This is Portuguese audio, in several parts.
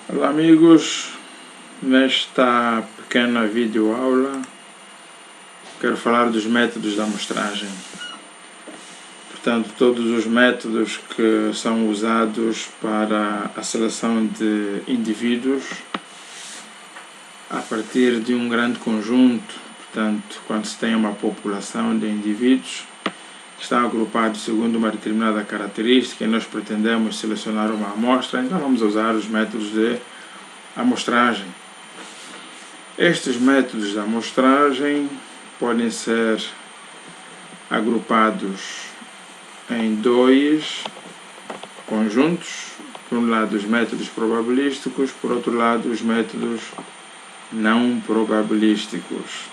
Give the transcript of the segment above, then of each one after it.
Olá amigos, nesta pequena videoaula quero falar dos métodos da amostragem. Portanto, todos os métodos que são usados para a seleção de indivíduos a partir de um grande conjunto. Portanto, quando se tem uma população de indivíduos que estão agrupados segundo uma determinada característica e nós pretendemos selecionar uma amostra, então vamos usar os métodos de amostragem. Estes métodos de amostragem podem ser agrupados em dois conjuntos. Por um lado, os métodos probabilísticos, por outro lado, os métodos não probabilísticos.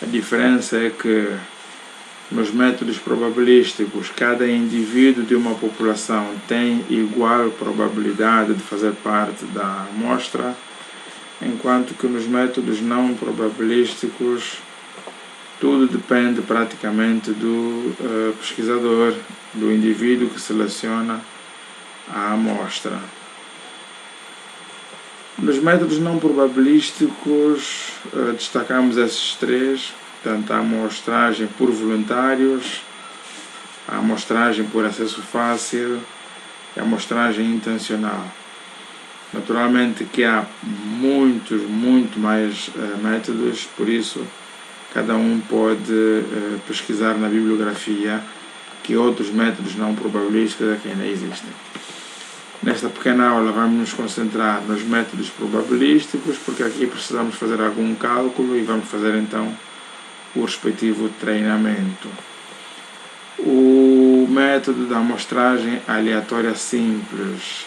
A diferença é que nos métodos probabilísticos, cada indivíduo de uma população tem igual probabilidade de fazer parte da amostra, enquanto que nos métodos não probabilísticos tudo depende praticamente do pesquisador, do indivíduo que seleciona a amostra. Nos métodos não probabilísticos destacamos esses três. Portanto, a amostragem por voluntários, a amostragem por acesso fácil e a amostragem intencional. Naturalmente que há muito mais métodos, por isso cada um pode pesquisar na bibliografia que outros métodos não probabilísticos aqui ainda existem. Nesta pequena aula vamos nos concentrar nos métodos probabilísticos, porque aqui precisamos fazer algum cálculo e vamos fazer então o respectivo treinamento. O método da amostragem aleatória simples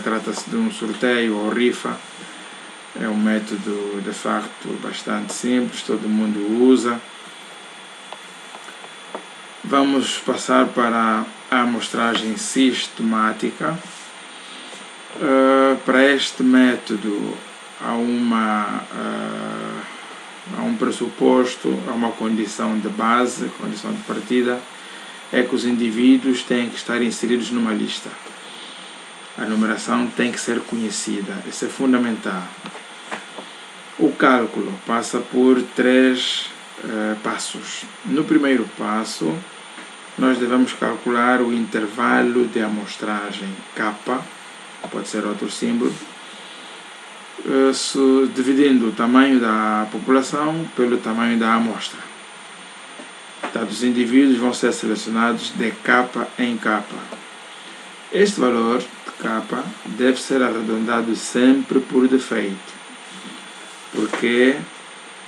trata-se de um sorteio ou rifa. É um método de facto bastante simples, todo mundo usa. Vamos passar para a amostragem sistemática. Para este método há um pressuposto, há uma condição de base, condição de partida, é que os indivíduos têm que estar inseridos numa lista. A numeração tem que ser conhecida, isso é fundamental. O cálculo passa por três passos. No primeiro passo, nós devemos calcular o intervalo de amostragem K, pode ser outro símbolo, dividindo o tamanho da população pelo tamanho da amostra. Portanto, os indivíduos vão ser selecionados de K em K. Este valor de K deve ser arredondado sempre por defeito. Por quê?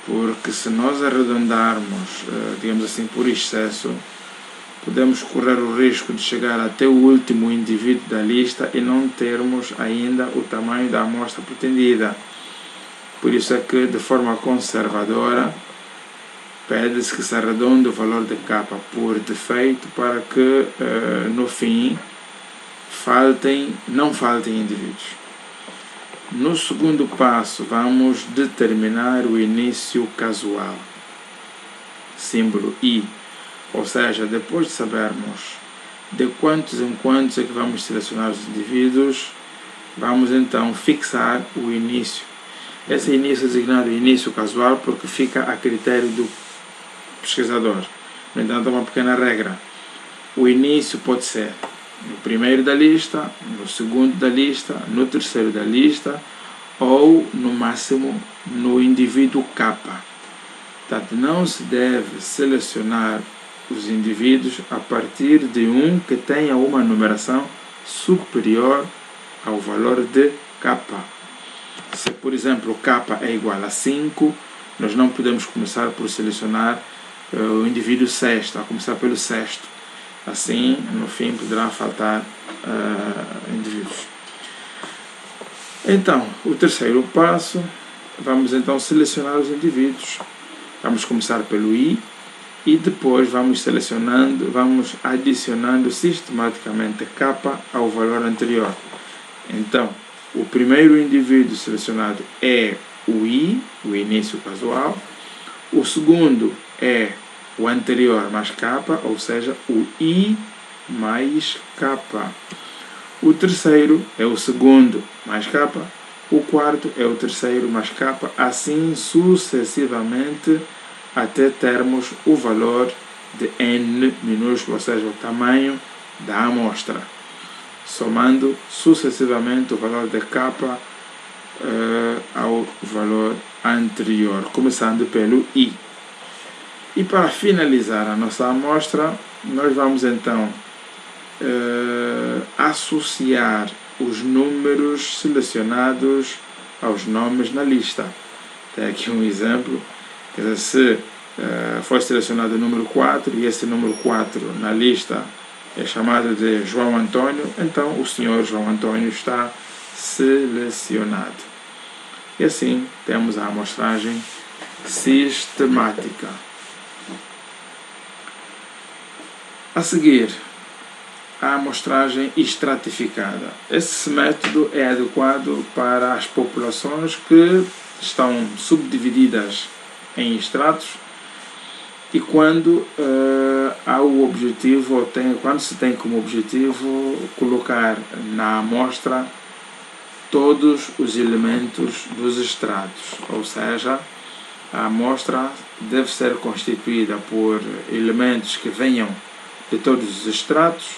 Porque se nós arredondarmos, digamos assim, por excesso, podemos correr o risco de chegar até o último indivíduo da lista e não termos ainda o tamanho da amostra pretendida. Por isso é que, de forma conservadora, pede-se que se arredonde o valor de K por defeito para que, no fim, não faltem indivíduos. No segundo passo, vamos determinar o início casual, símbolo I. Ou seja, depois de sabermos de quantos em quantos é que vamos selecionar os indivíduos, vamos então fixar o início. Esse início é designado início casual porque fica a critério do pesquisador. No entanto, há uma pequena regra. O início pode ser no primeiro da lista, no segundo da lista, no terceiro da lista ou, no máximo, no indivíduo K. Portanto, não se deve selecionar os indivíduos a partir de um que tenha uma numeração superior ao valor de K. Se, por exemplo, K é igual a 5, nós não podemos começar por selecionar o indivíduo sexto, a começar pelo sexto. Assim, no fim, poderá faltar indivíduos. Então, o terceiro passo, vamos então selecionar os indivíduos. Vamos começar pelo I e depois vamos adicionando sistematicamente K ao valor anterior. Então, o primeiro indivíduo selecionado é o I, o início casual. O segundo é o anterior mais K, ou seja, o I mais K. O terceiro é o segundo mais K, o quarto é o terceiro mais K, assim sucessivamente até termos o valor de n minúsculo, ou seja, o tamanho da amostra, somando sucessivamente o valor de K ao valor anterior, começando pelo I. E para finalizar a nossa amostra, nós vamos então associar os números selecionados aos nomes na lista. Tem aqui um exemplo, quer dizer, se foi selecionado o número 4 e esse número 4 na lista é chamado de João Antônio, então o senhor João Antônio está selecionado. E assim temos a amostragem sistemática. A seguir, a amostragem estratificada. Esse método é adequado para as populações que estão subdivididas em estratos e quando há o objetivo, quando se tem como objetivo colocar na amostra todos os elementos dos estratos, ou seja, a amostra deve ser constituída por elementos que venham de todos os estratos,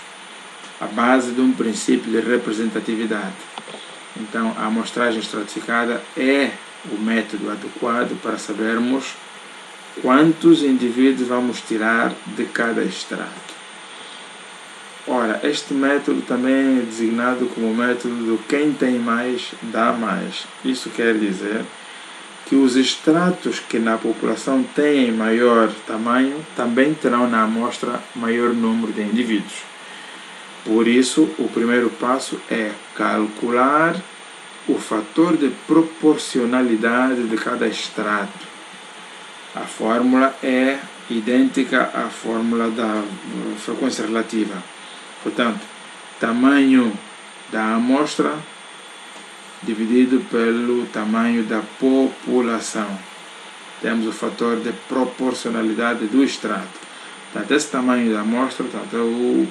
à base de um princípio de representatividade. Então, a amostragem estratificada é o método adequado para sabermos quantos indivíduos vamos tirar de cada estrato. Ora, este método também é designado como método do quem tem mais, dá mais. Isso quer dizer que os estratos que na população têm maior tamanho também terão na amostra maior número de indivíduos. Por isso, o primeiro passo é calcular o fator de proporcionalidade de cada estrato. A fórmula é idêntica à fórmula da frequência relativa. Portanto, tamanho da amostra dividido pelo tamanho da população. Temos o fator de proporcionalidade do extrato. Portanto, esse tamanho da amostra é o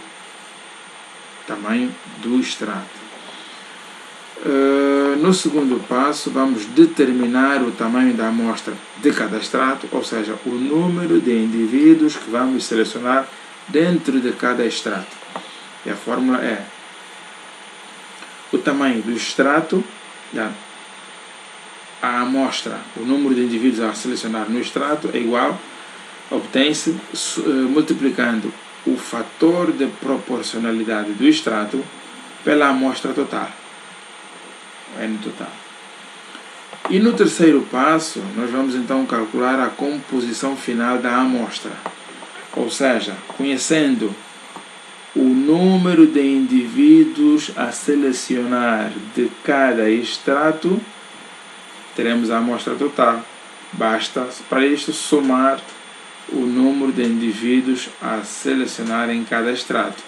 tamanho do extrato. No segundo passo, vamos determinar o tamanho da amostra de cada extrato, ou seja, o número de indivíduos que vamos selecionar dentro de cada extrato. E a fórmula é o tamanho do extrato, a amostra, o número de indivíduos a selecionar no extrato é igual, obtém-se multiplicando o fator de proporcionalidade do extrato pela amostra total, N total. E no terceiro passo, nós vamos então calcular a composição final da amostra, ou seja, conhecendo o número de indivíduos a selecionar de cada extrato, teremos a amostra total. Basta, para isto, somar o número de indivíduos a selecionar em cada extrato.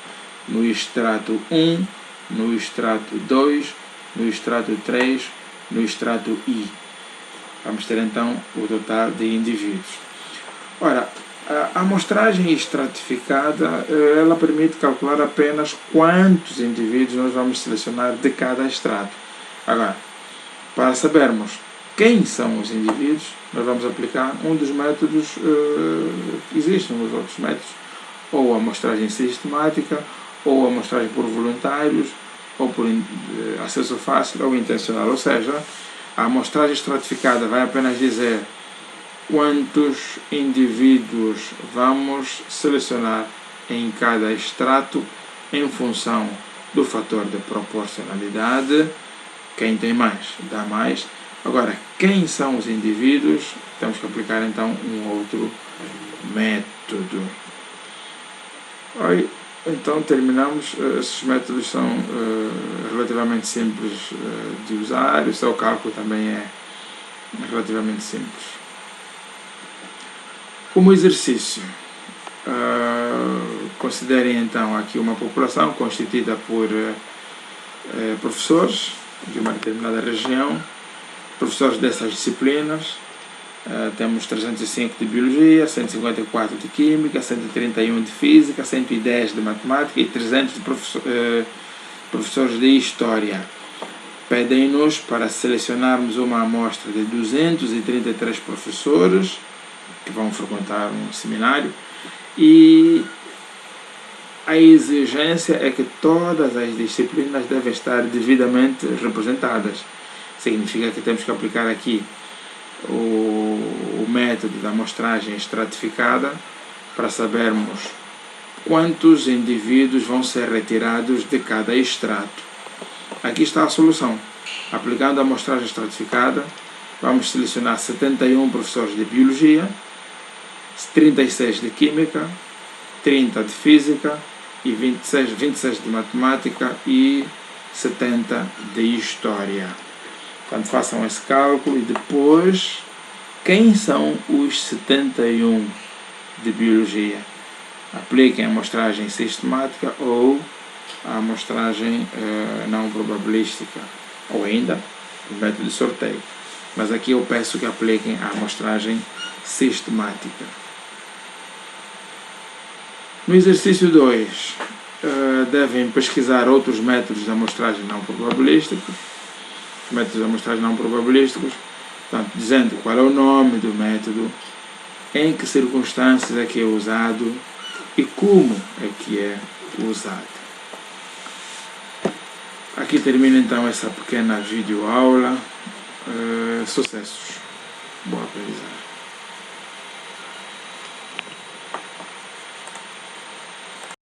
No extrato 1, no extrato 2, no extrato 3, no extrato I. Vamos ter então o total de indivíduos. Ora, a amostragem estratificada, ela permite calcular apenas quantos indivíduos nós vamos selecionar de cada extrato. Agora, para sabermos quem são os indivíduos, nós vamos aplicar um dos métodos que existem, os outros métodos, ou a amostragem sistemática, ou a amostragem por voluntários, ou por acesso fácil ou intencional. Ou seja, a amostragem estratificada vai apenas dizer quantos indivíduos vamos selecionar em cada extrato em função do fator de proporcionalidade. Quem tem mais, dá mais. Agora, quem são os indivíduos? Temos que aplicar então um outro método. Então terminamos. Esses métodos são relativamente simples de usar, e o seu cálculo também é relativamente simples. Como exercício, considerem então aqui uma população constituída por professores de uma determinada região, professores dessas disciplinas. Temos 305 de Biologia, 154 de Química, 131 de Física, 110 de Matemática e 300 professores de História, pedem-nos para selecionarmos uma amostra de 233 professores que vão frequentar um seminário e a exigência é que todas as disciplinas devem estar devidamente representadas. Significa que temos que aplicar aqui o método da amostragem estratificada para sabermos quantos indivíduos vão ser retirados de cada extrato. Aqui está a solução. Aplicando a amostragem estratificada, vamos selecionar 71 professores de Biologia, 36 de Química, 30 de Física, e 26 de Matemática e 70 de História. Portanto, façam esse cálculo e depois, quem são os 71 de Biologia? Apliquem a amostragem sistemática ou a amostragem não probabilística, ou ainda o método de sorteio. Mas aqui eu peço que apliquem a amostragem sistemática. No exercício 2, devem pesquisar outros métodos de amostragem não probabilísticos. Métodos de amostragem não probabilísticos, portanto, dizendo qual é o nome do método, em que circunstâncias é que é usado e como é que é usado. Aqui termina então essa pequena videoaula. Sucessos. Boa aprendizagem.